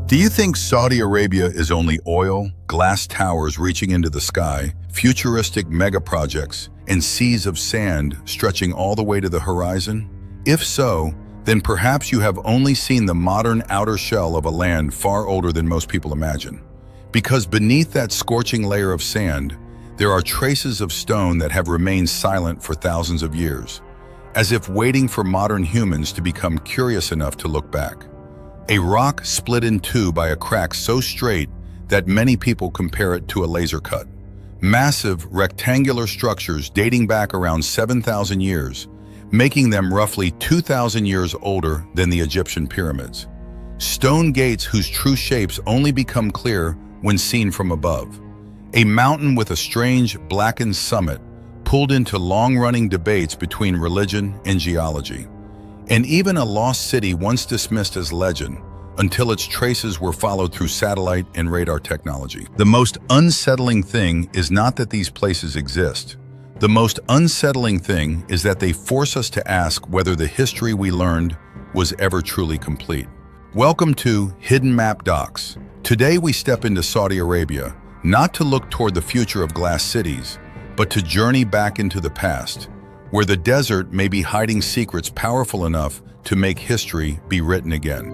Do you think Saudi Arabia is only oil, glass towers reaching into the sky, futuristic mega projects, and seas of sand stretching all the way to the horizon? If so, then perhaps you have only seen the modern outer shell of a land far older than most people imagine. Because beneath that scorching layer of sand, there are traces of stone that have remained silent for thousands of years, as if waiting for modern humans to become curious enough to look back. A rock split in two by a crack so straight that many people compare it to a laser cut. Massive, rectangular structures dating back around 7,000 years, making them roughly 2,000 years older than the Egyptian pyramids. Stone gates whose true shapes only become clear when seen from above. A mountain with a strange, blackened summit, pulled into long-running debates between religion and geology. And even a lost city once dismissed as legend, until its traces were followed through satellite and radar technology. The most unsettling thing is not that these places exist. The most unsettling thing is that they force us to ask whether the history we learned was ever truly complete. Welcome to Hidden Map Docs. Today we step into Saudi Arabia, not to look toward the future of glass cities, but to journey back into the past, where the desert may be hiding secrets powerful enough to make history be written again.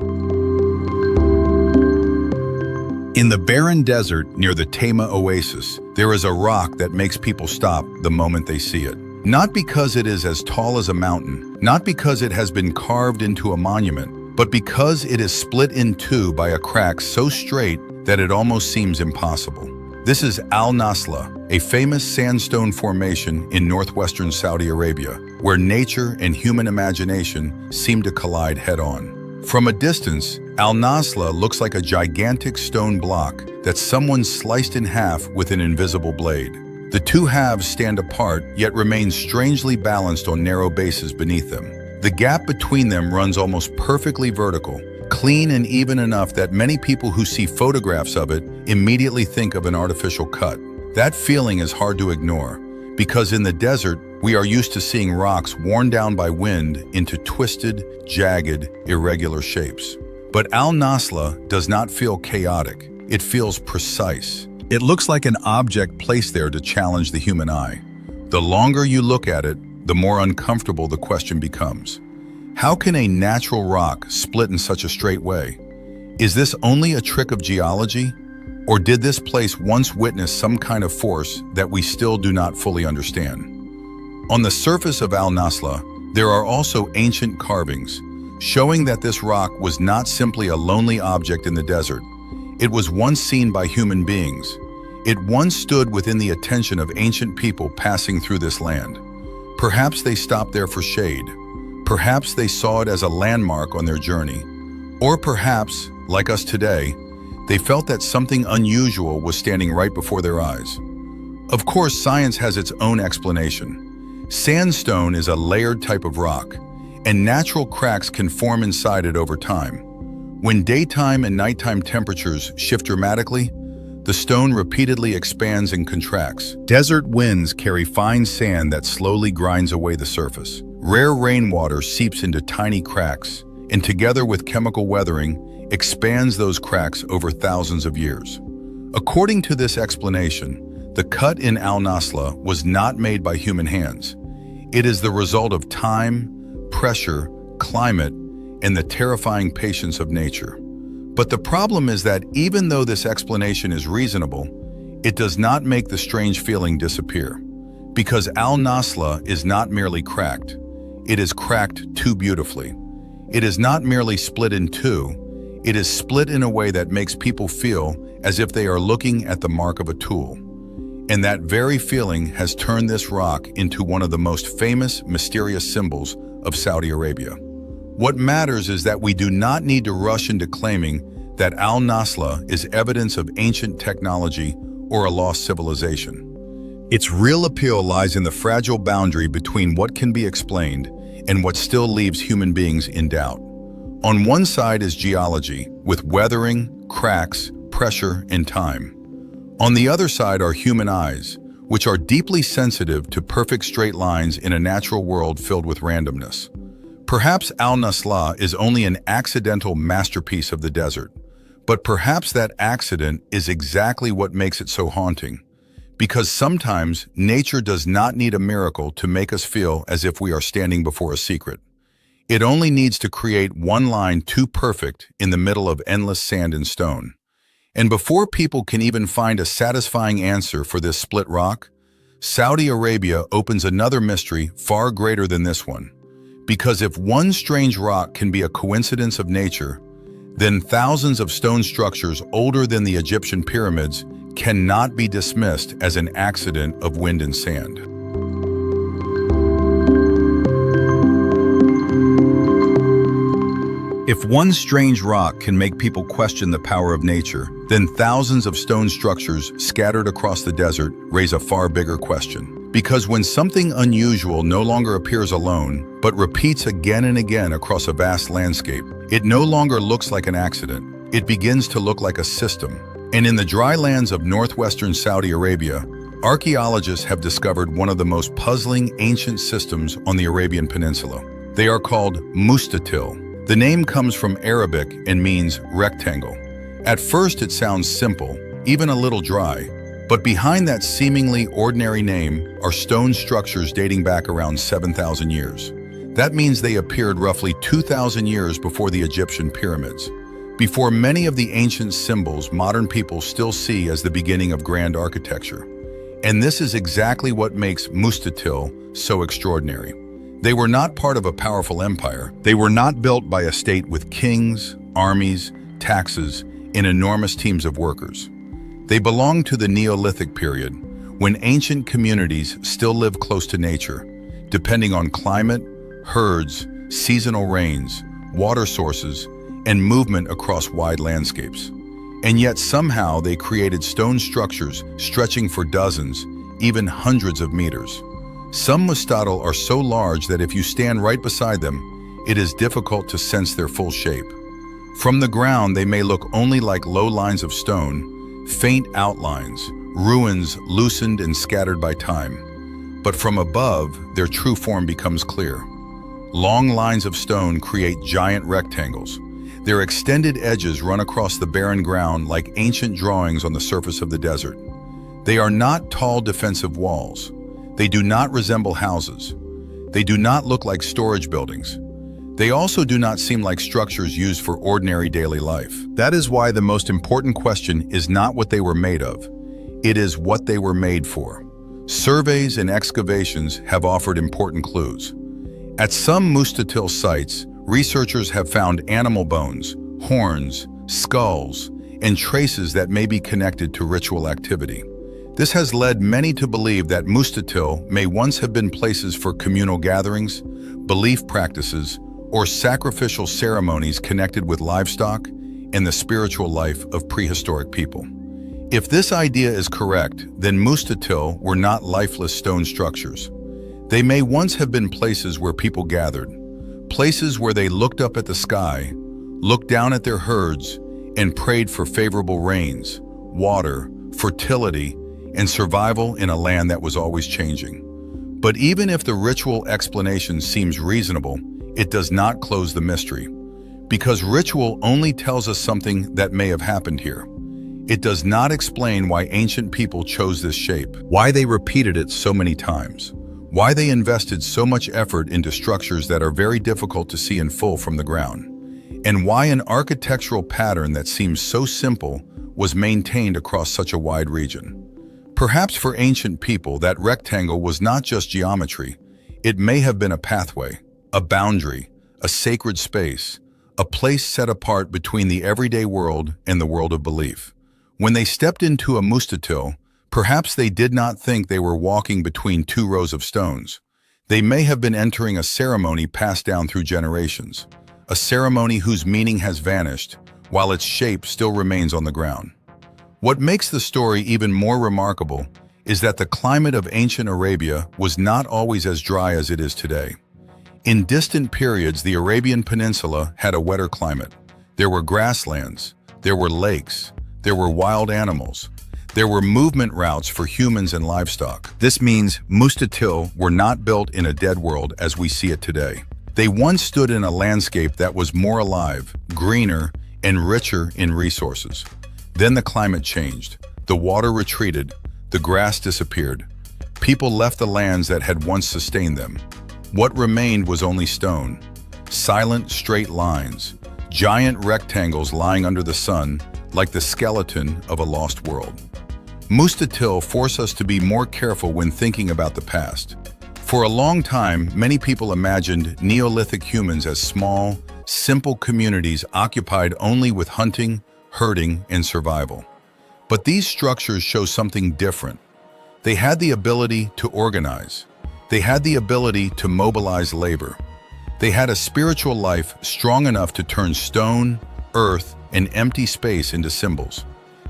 In the barren desert near the Tema oasis, there is a rock that makes people stop the moment they see it. Not because it is as tall as a mountain, not because it has been carved into a monument, but because it is split in two by a crack so straight that it almost seems impossible. This is Al-Nasla, a famous sandstone formation in northwestern Saudi Arabia, where nature and human imagination seem to collide head-on. From a distance, Al-Nasla looks like a gigantic stone block that someone sliced in half with an invisible blade. The two halves stand apart, yet remain strangely balanced on narrow bases beneath them. The gap between them runs almost perfectly vertical, clean and even enough that many people who see photographs of it immediately think of an artificial cut. That feeling is hard to ignore, because in the desert, we are used to seeing rocks worn down by wind into twisted, jagged, irregular shapes. But Al-Nasla does not feel chaotic. It feels precise. It looks like an object placed there to challenge the human eye. The longer you look at it, the more uncomfortable the question becomes. How can a natural rock split in such a straight way? Is this only a trick of geology? Or did this place once witness some kind of force that we still do not fully understand? On the surface of Al-Nasla, there are also ancient carvings, showing that this rock was not simply a lonely object in the desert. It was once seen by human beings. It once stood within the attention of ancient people passing through this land. Perhaps they stopped there for shade. Perhaps they saw it as a landmark on their journey. Or perhaps, like us today, they felt that something unusual was standing right before their eyes. Of course, science has its own explanation. Sandstone is a layered type of rock, and natural cracks can form inside it over time. When daytime and nighttime temperatures shift dramatically, the stone repeatedly expands and contracts. Desert winds carry fine sand that slowly grinds away the surface. Rare rainwater seeps into tiny cracks, and together with chemical weathering, expands those cracks over thousands of years. According to this explanation, the cut in Al-Nasla was not made by human hands. It is the result of time, pressure, climate, and the terrifying patience of nature. But the problem is that even though this explanation is reasonable, it does not make the strange feeling disappear. Because Al-Nasla is not merely cracked, it is cracked too beautifully. It is not merely split in two, it is split in a way that makes people feel as if they are looking at the mark of a tool. And that very feeling has turned this rock into one of the most famous, mysterious symbols of Saudi Arabia. What matters is that we do not need to rush into claiming that Al-Nasla is evidence of ancient technology or a lost civilization. Its real appeal lies in the fragile boundary between what can be explained and what still leaves human beings in doubt. On one side is geology, with weathering, cracks, pressure, and time. On the other side are human eyes, which are deeply sensitive to perfect straight lines in a natural world filled with randomness. Perhaps Al-Nasla is only an accidental masterpiece of the desert, But perhaps that accident is exactly what makes it so haunting. Because sometimes nature does not need a miracle to make us feel as if we are standing before a secret. It only needs to create one line too perfect in the middle of endless sand and stone. And before people can even find a satisfying answer for this split rock, Saudi Arabia opens another mystery far greater than this one. Because if one strange rock can be a coincidence of nature, then thousands of stone structures older than the Egyptian pyramids cannot be dismissed as an accident of wind and sand. If one strange rock can make people question the power of nature, then thousands of stone structures scattered across the desert raise a far bigger question. Because when something unusual no longer appears alone, but repeats again and again across a vast landscape, it no longer looks like an accident. It begins to look like a system. And in the dry lands of northwestern Saudi Arabia, archaeologists have discovered one of the most puzzling ancient systems on the Arabian Peninsula. They are called mustatil. The name comes from Arabic and means rectangle. At first it sounds simple, even a little dry, but behind that seemingly ordinary name are stone structures dating back around 7,000 years. That means they appeared roughly 2,000 years before the Egyptian pyramids, before many of the ancient symbols modern people still see as the beginning of grand architecture. And this is exactly what makes mustatil so extraordinary. They were not part of a powerful empire. They were not built by a state with kings, armies, taxes, and enormous teams of workers. They belong to the Neolithic period, when ancient communities still lived close to nature, depending on climate, herds, seasonal rains, water sources, and movement across wide landscapes. And yet somehow they created stone structures stretching for dozens, even hundreds of meters. Some mustatil are so large that if you stand right beside them, it is difficult to sense their full shape. From the ground, they may look only like low lines of stone, faint outlines, ruins loosened and scattered by time. But from above, their true form becomes clear. Long lines of stone create giant rectangles. Their extended edges run across the barren ground like ancient drawings on the surface of the desert. They are not tall defensive walls. They do not resemble houses. They do not look like storage buildings. They also do not seem like structures used for ordinary daily life. That is why the most important question is not what they were made of. It is what they were made for. Surveys and excavations have offered important clues. At some mustatil sites, researchers have found animal bones, horns, skulls, and traces that may be connected to ritual activity. This has led many to believe that mustatil may once have been places for communal gatherings, belief practices, or sacrificial ceremonies connected with livestock and the spiritual life of prehistoric people. If this idea is correct, then mustatil were not lifeless stone structures. They may once have been places where people gathered, places where they looked up at the sky, looked down at their herds, and prayed for favorable rains, water, fertility, and survival in a land that was always changing. But even if the ritual explanation seems reasonable, it does not close the mystery. Because ritual only tells us something that may have happened here. It does not explain why ancient people chose this shape, why they repeated it so many times, why they invested so much effort into structures that are very difficult to see in full from the ground, and why an architectural pattern that seems so simple was maintained across such a wide region. Perhaps for ancient people, that rectangle was not just geometry. It may have been a pathway, a boundary, a sacred space, a place set apart between the everyday world and the world of belief. When they stepped into a mustatil, perhaps they did not think they were walking between two rows of stones. They may have been entering a ceremony passed down through generations, a ceremony whose meaning has vanished, while its shape still remains on the ground. What makes the story even more remarkable is that the climate of ancient Arabia was not always as dry as it is today. In distant periods, the Arabian Peninsula had a wetter climate. There were grasslands, there were lakes, there were wild animals, there were movement routes for humans and livestock. This means mustatil were not built in a dead world as we see it today. They once stood in a landscape that was more alive, greener, and richer in resources. Then the climate changed. The water retreated. The grass disappeared. People left the lands that had once sustained them. What remained was only stone. Silent, straight lines. Giant rectangles lying under the sun, like the skeleton of a lost world. Mustatil force us to be more careful when thinking about the past. For a long time, many people imagined Neolithic humans as small, simple communities occupied only with hunting, herding, and survival. But these structures show something different. They had the ability to organize. They had the ability to mobilize labor. They had a spiritual life strong enough to turn stone, earth, and empty space into symbols.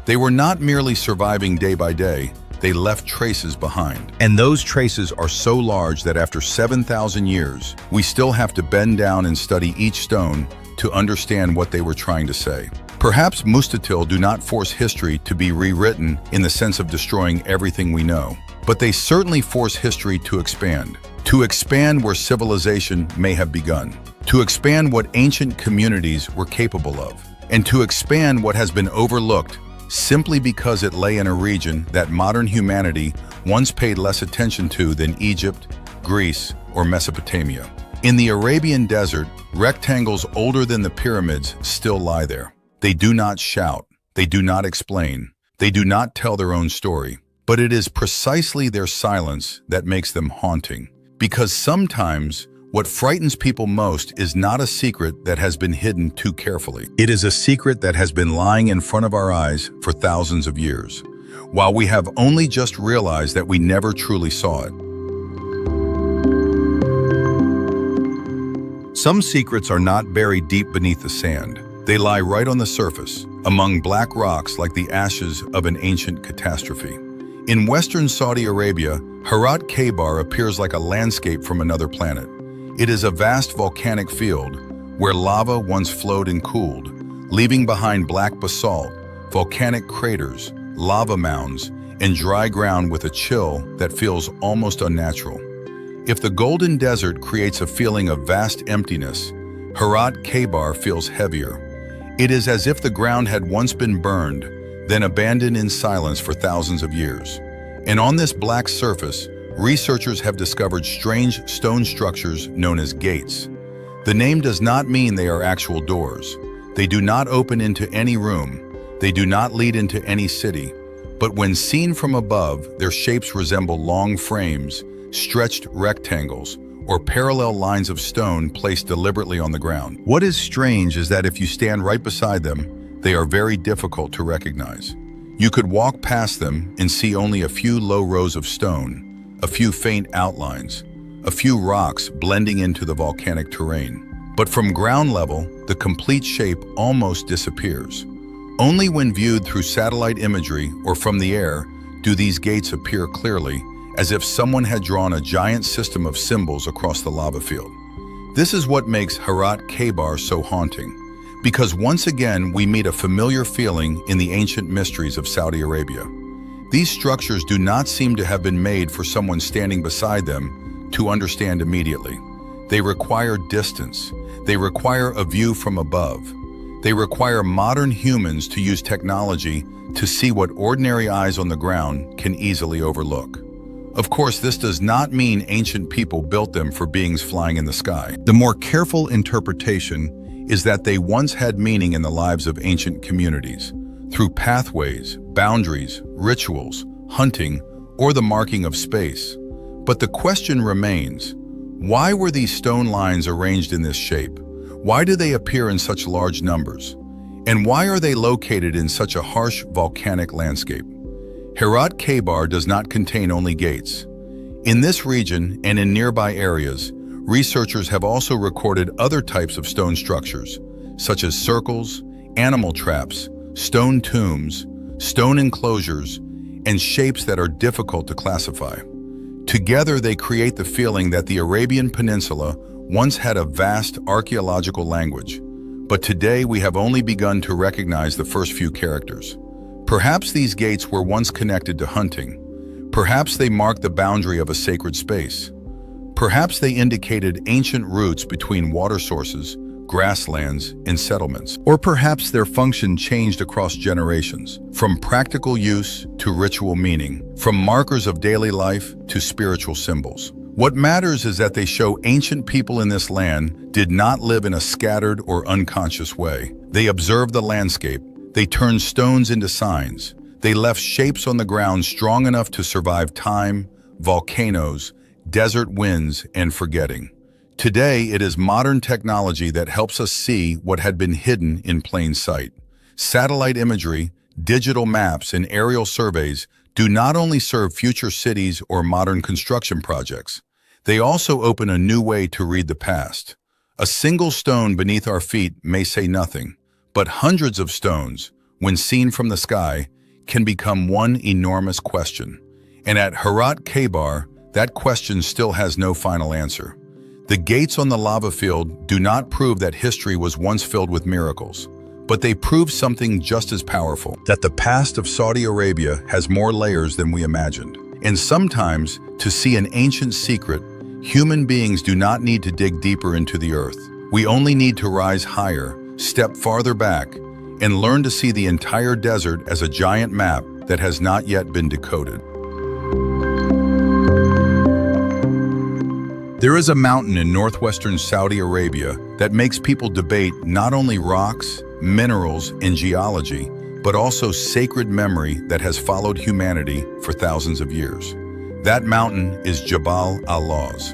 They were not merely surviving day by day, they left traces behind. And those traces are so large that after 7,000 years, we still have to bend down and study each stone to understand what they were trying to say. Perhaps Mustatil do not force history to be rewritten in the sense of destroying everything we know, but they certainly force history to expand where civilization may have begun, to expand what ancient communities were capable of, and to expand what has been overlooked simply because it lay in a region that modern humanity once paid less attention to than Egypt, Greece, or Mesopotamia. In the Arabian desert, rectangles older than the pyramids still lie there. They do not shout, they do not explain, they do not tell their own story, but it is precisely their silence that makes them haunting. Because sometimes, what frightens people most is not a secret that has been hidden too carefully. It is a secret that has been lying in front of our eyes for thousands of years, while we have only just realized that we never truly saw it. Some secrets are not buried deep beneath the sand. They lie right on the surface, among black rocks like the ashes of an ancient catastrophe. In western Saudi Arabia, Harat Khaybar appears like a landscape from another planet. It is a vast volcanic field where lava once flowed and cooled, leaving behind black basalt, volcanic craters, lava mounds, and dry ground with a chill that feels almost unnatural. If the golden desert creates a feeling of vast emptiness, Harat Khaybar feels heavier. It is as if the ground had once been burned, then abandoned in silence for thousands of years. And on this black surface, researchers have discovered strange stone structures known as gates. The name does not mean they are actual doors. They do not open into any room. They do not lead into any city. But when seen from above, their shapes resemble long frames, stretched rectangles, or parallel lines of stone placed deliberately on the ground. What is strange is that if you stand right beside them, they are very difficult to recognize. You could walk past them and see only a few low rows of stone, a few faint outlines, a few rocks blending into the volcanic terrain. But from ground level, the complete shape almost disappears. Only when viewed through satellite imagery or from the air do these gates appear clearly, as if someone had drawn a giant system of symbols across the lava field. This is what makes Harat Khaybar so haunting, because once again we meet a familiar feeling in the ancient mysteries of Saudi Arabia. These structures do not seem to have been made for someone standing beside them to understand immediately. They require distance. They require a view from above. They require modern humans to use technology to see what ordinary eyes on the ground can easily overlook. Of course, this does not mean ancient people built them for beings flying in the sky. The more careful interpretation is that they once had meaning in the lives of ancient communities, through pathways, boundaries, rituals, hunting, or the marking of space. But the question remains, why were these stone lines arranged in this shape? Why do they appear in such large numbers? And why are they located in such a harsh volcanic landscape? Harat Khaybar does not contain only gates. In this region and in nearby areas, researchers have also recorded other types of stone structures, such as circles, animal traps, stone tombs, stone enclosures, and shapes that are difficult to classify. Together, they create the feeling that the Arabian Peninsula once had a vast archaeological language, but today we have only begun to recognize the first few characters. Perhaps these gates were once connected to hunting. Perhaps they marked the boundary of a sacred space. Perhaps they indicated ancient routes between water sources, grasslands, and settlements. Or perhaps their function changed across generations, from practical use to ritual meaning, from markers of daily life to spiritual symbols. What matters is that they show ancient people in this land did not live in a scattered or unconscious way. They observed the landscape. They turned stones into signs. They left shapes on the ground strong enough to survive time, volcanoes, desert winds, and forgetting. Today, it is modern technology that helps us see what had been hidden in plain sight. Satellite imagery, digital maps, and aerial surveys do not only serve future cities or modern construction projects, they also open a new way to read the past. A single stone beneath our feet may say nothing, but hundreds of stones, when seen from the sky, can become one enormous question. And at Harat Kabar, that question still has no final answer. The gates on the lava field do not prove that history was once filled with miracles, but they prove something just as powerful, that the past of Saudi Arabia has more layers than we imagined. And sometimes, to see an ancient secret, human beings do not need to dig deeper into the earth. We only need to rise higher, step farther back, and learn to see the entire desert as a giant map that has not yet been decoded. There is a mountain in northwestern Saudi Arabia that makes people debate not only rocks, minerals, and geology, but also sacred memory that has followed humanity for thousands of years. That mountain is Jabal al-Lawz.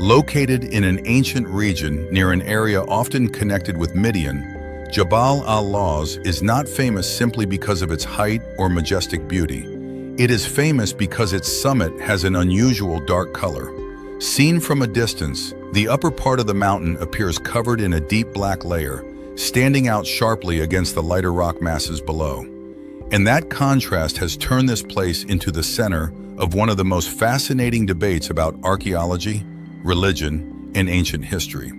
Located in an ancient region near an area often connected with Midian, Jabal al-Lawz is not famous simply because of its height or majestic beauty. It is famous because its summit has an unusual dark color. Seen from a distance, the upper part of the mountain appears covered in a deep black layer, standing out sharply against the lighter rock masses below. And that contrast has turned this place into the center of one of the most fascinating debates about archaeology, religion, and ancient history.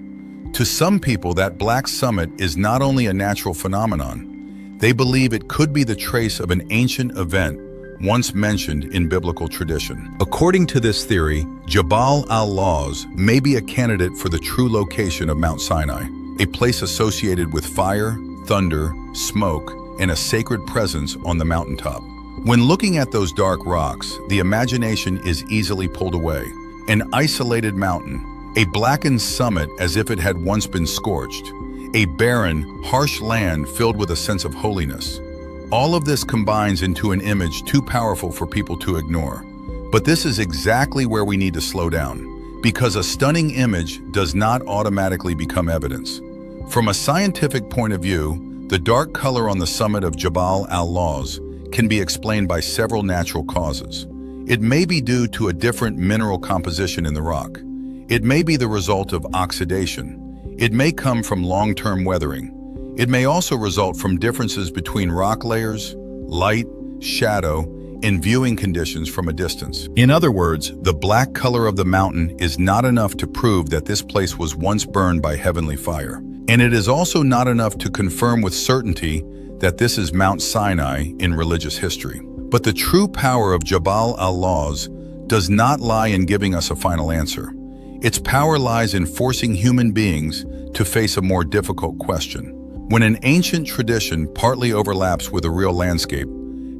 To some people, that black summit is not only a natural phenomenon, they believe it could be the trace of an ancient event once mentioned in biblical tradition. According to this theory, Jabal al-Lawz may be a candidate for the true location of Mount Sinai, a place associated with fire, thunder, smoke, and a sacred presence on the mountaintop. When looking at those dark rocks, the imagination is easily pulled away. An isolated mountain, a blackened summit as if it had once been scorched, a barren, harsh land filled with a sense of holiness. All of this combines into an image too powerful for people to ignore. But this is exactly where we need to slow down, because a stunning image does not automatically become evidence. From a scientific point of view, the dark color on the summit of Jabal al-Lawz can be explained by several natural causes. It may be due to a different mineral composition in the rock. It may be the result of oxidation. It may come from long-term weathering. It may also result from differences between rock layers, light, shadow, and viewing conditions from a distance. In other words, the black color of the mountain is not enough to prove that this place was once burned by heavenly fire. And it is also not enough to confirm with certainty that this is Mount Sinai in religious history. But the true power of Jabal al-Lawz does not lie in giving us a final answer. Its power lies in forcing human beings to face a more difficult question. When an ancient tradition partly overlaps with a real landscape,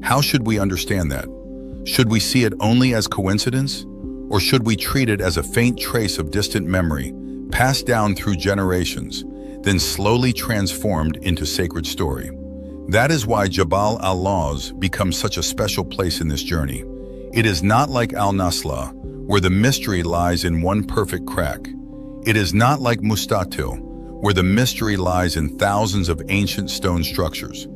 how should we understand that? Should we see it only as coincidence? Or should we treat it as a faint trace of distant memory, passed down through generations, then slowly transformed into sacred story? That is why Jabal al-Lawz becomes such a special place in this journey. It is not like Al-Nasla, where the mystery lies in one perfect crack. It is not like Mustatil, where the mystery lies in thousands of ancient stone structures.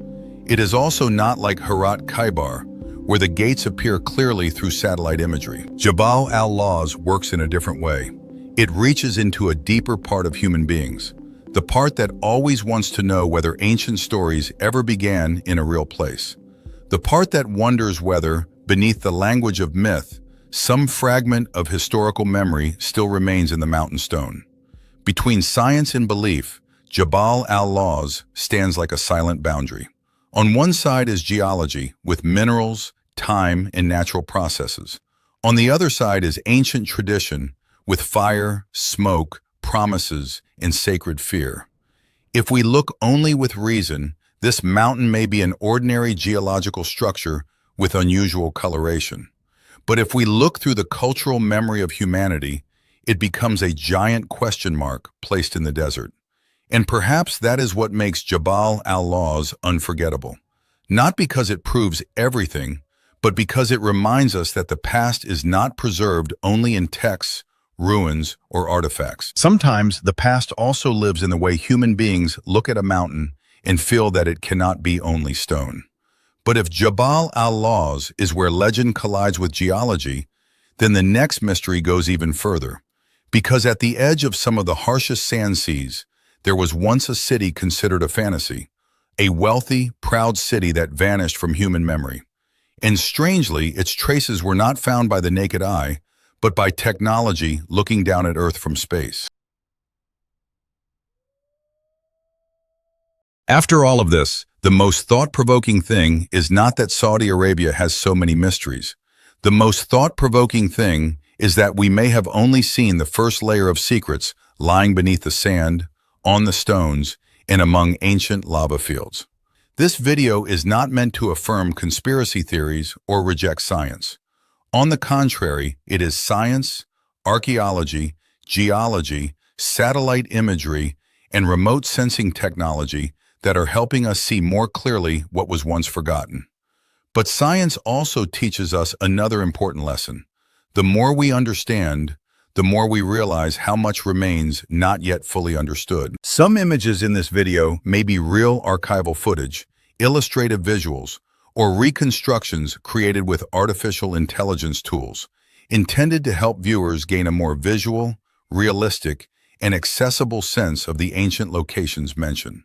It is also not like Harat Kabar, where the gates appear clearly through satellite imagery. Jabal al-Lawz works in a different way. It reaches into a deeper part of human beings, the part that always wants to know whether ancient stories ever began in a real place. The part that wonders whether, beneath the language of myth, some fragment of historical memory still remains in the mountain stone. Between science and belief, Jabal al-Lawz stands like a silent boundary. On one side is geology, with minerals, time, and natural processes. On the other side is ancient tradition, with fire, smoke, promises, and sacred fear. If we look only with reason, this mountain may be an ordinary geological structure with unusual coloration. But if we look through the cultural memory of humanity, it becomes a giant question mark placed in the desert. And perhaps that is what makes Jabal al-Lawz unforgettable. Not because it proves everything, but because it reminds us that the past is not preserved only in texts, ruins, or artifacts. Sometimes the past also lives in the way human beings look at a mountain and feel that it cannot be only stone. But if Jabal al-Lawz is where legend collides with geology, then the next mystery goes even further. Because at the edge of some of the harshest sand seas, there was once a city considered a fantasy, a wealthy, proud city that vanished from human memory. And strangely, its traces were not found by the naked eye, but by technology looking down at Earth from space. After all of this, the most thought-provoking thing is not that Saudi Arabia has so many mysteries. The most thought-provoking thing is that we may have only seen the first layer of secrets lying beneath the sand, on the stones, and among ancient lava fields. This video is not meant to affirm conspiracy theories or reject science. On the contrary, it is science, archaeology, geology, satellite imagery, and remote sensing technology that are helping us see more clearly what was once forgotten. But science also teaches us another important lesson. The more we understand, the more we realize how much remains not yet fully understood. Some images in this video may be real archival footage, illustrative visuals, or reconstructions created with artificial intelligence tools, intended to help viewers gain a more visual, realistic, and accessible sense of the ancient locations mentioned.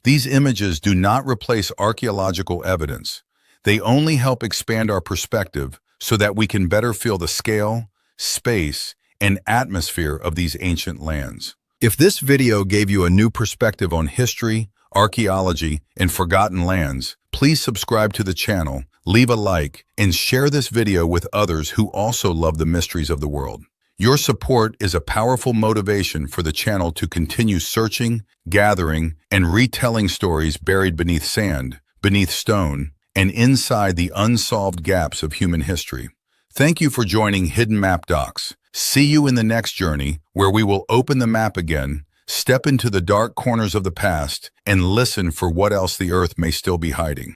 These images do not replace archaeological evidence. They only help expand our perspective so that we can better feel the scale, space, and atmosphere of these ancient lands. If this video gave you a new perspective on history, archaeology, and forgotten lands, please subscribe to the channel, leave a like, and share this video with others who also love the mysteries of the world. Your support is a powerful motivation for the channel to continue searching, gathering, and retelling stories buried beneath sand, beneath stone, and inside the unsolved gaps of human history. Thank you for joining Hidden Map Docs. See you in the next journey, where we will open the map again, step into the dark corners of the past, and listen for what else the Earth may still be hiding.